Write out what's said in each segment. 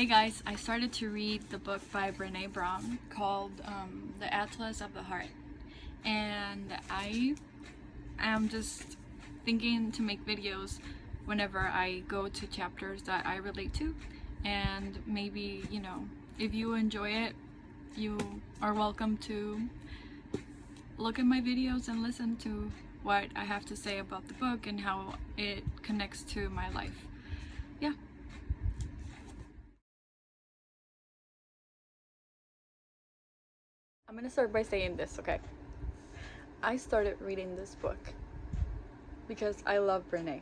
Hey guys, I started to read the book by Brene called The Atlas of the Heart, and I am just thinking to make videos whenever I go to chapters that I relate to, and maybe, if you enjoy it, you are welcome to look at my videos and listen to what I have to say about the book and how it connects to my life. Yeah. I'm gonna start by saying this, okay? I started reading this book because I love Brene.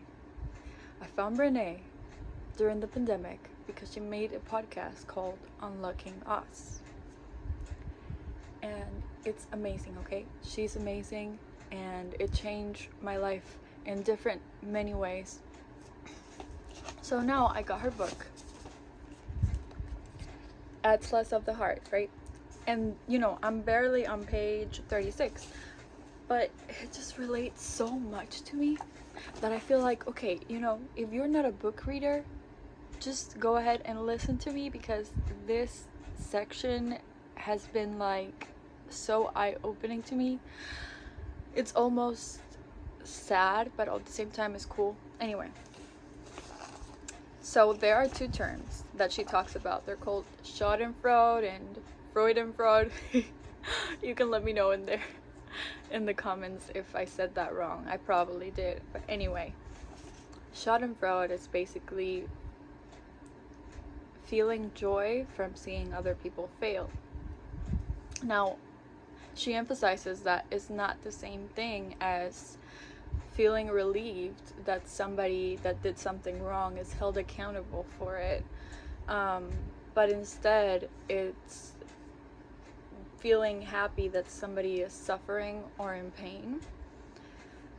I found Brene during the pandemic because she made a podcast called Unlocking Us. And it's amazing, okay? She's amazing, and it changed my life in many ways. So now I got her book, Atlas of the Heart, right? And I'm barely on page 36, but it just relates so much to me that I feel like, okay, if you're not a book reader, just go ahead and listen to me, because this section has been like so eye-opening to me. It's almost sad, but at the same time it's cool. Anyway, so there are two terms that she talks about. They're called Schadenfreude and Freudenfreude. You can let me know in the comments if I said that wrong. I probably did. But anyway, Schadenfreude is basically feeling joy from seeing other people fail. Now, she emphasizes that it's not the same thing as feeling relieved that somebody that did something wrong is held accountable for it. But instead, it's feeling happy that somebody is suffering or in pain.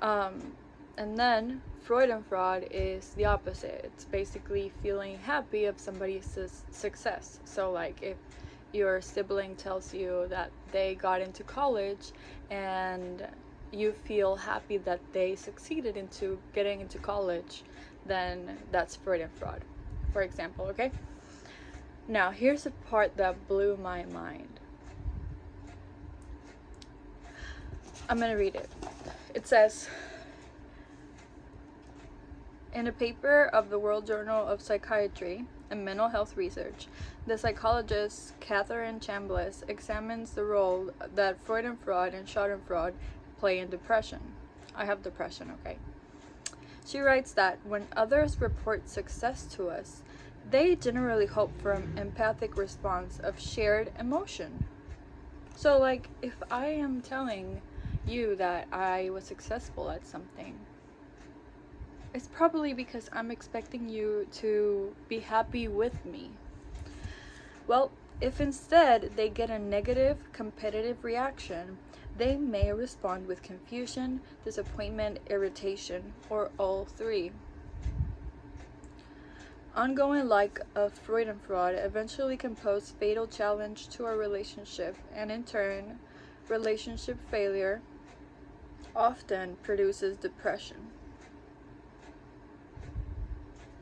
And then Freudenfreude is the opposite. It's basically feeling happy of somebody's success. So like if your sibling tells you that they got into college and you feel happy that they succeeded into getting into college, then that's Freudenfreude, for example, okay? Now, here's the part that blew my mind. I'm gonna read it. It says, in a paper of the World Journal of Psychiatry and Mental Health Research, the psychologist Catherine Chambliss examines the role that Freudenfreude and Schadenfreude play in depression. I have depression, okay? She writes that when others report success to us, they generally hope for an empathic response of shared emotion. So like, if I am telling you that I was successful at something, it's probably because I'm expecting you to be happy with me. Well, if instead they get a negative, competitive reaction, they may respond with confusion, disappointment, irritation, or all three. Ongoing lack of Freudenfreude eventually can pose fatal challenge to our relationship, and in turn, relationship failure often produces depression.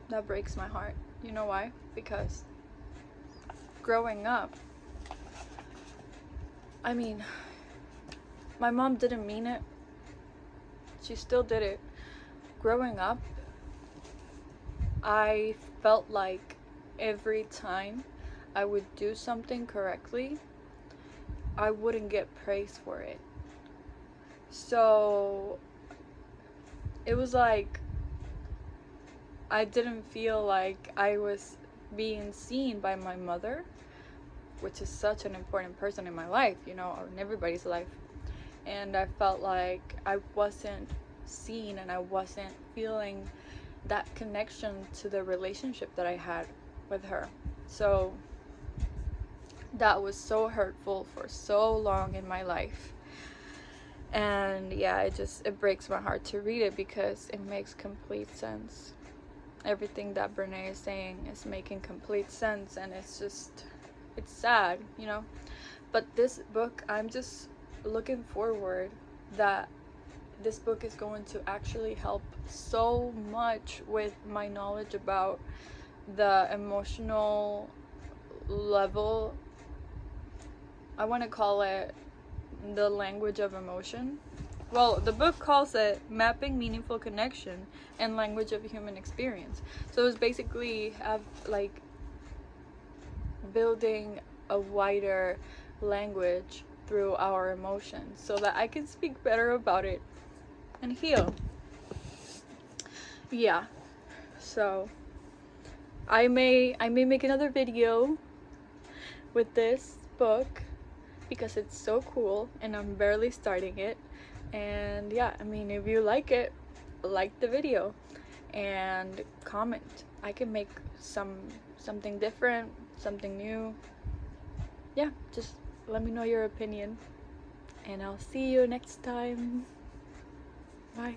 That breaks my heart. You know why? Because growing up, my mom didn't mean it. She still did it. Growing up, I felt like every time I would do something correctly, I wouldn't get praise for it. So it was like I didn't feel like I was being seen by my mother, which is such an important person in my life, or in everybody's life. And I felt like I wasn't seen, and I wasn't feeling that connection to the relationship that I had with her. So that was so hurtful for so long in my life. And yeah, it breaks my heart to read it, because it makes complete sense. Everything that Brene is saying is making complete sense, and it's sad, But this book, I'm just looking forward that this book is going to actually help so much with my knowledge about the emotional level, I want to call it the language of emotion. Well, the book calls it Mapping Meaningful Connection and Language of Human Experience. So it's basically like building a wider language through our emotions so that I can speak better about it and heal. Yeah. So I may make another video with this book because it's so cool and I'm barely starting it. And yeah, I mean, if you like it, like the video and comment. I can make something different, something new. Yeah, just let me know your opinion and I'll see you next time. Bye.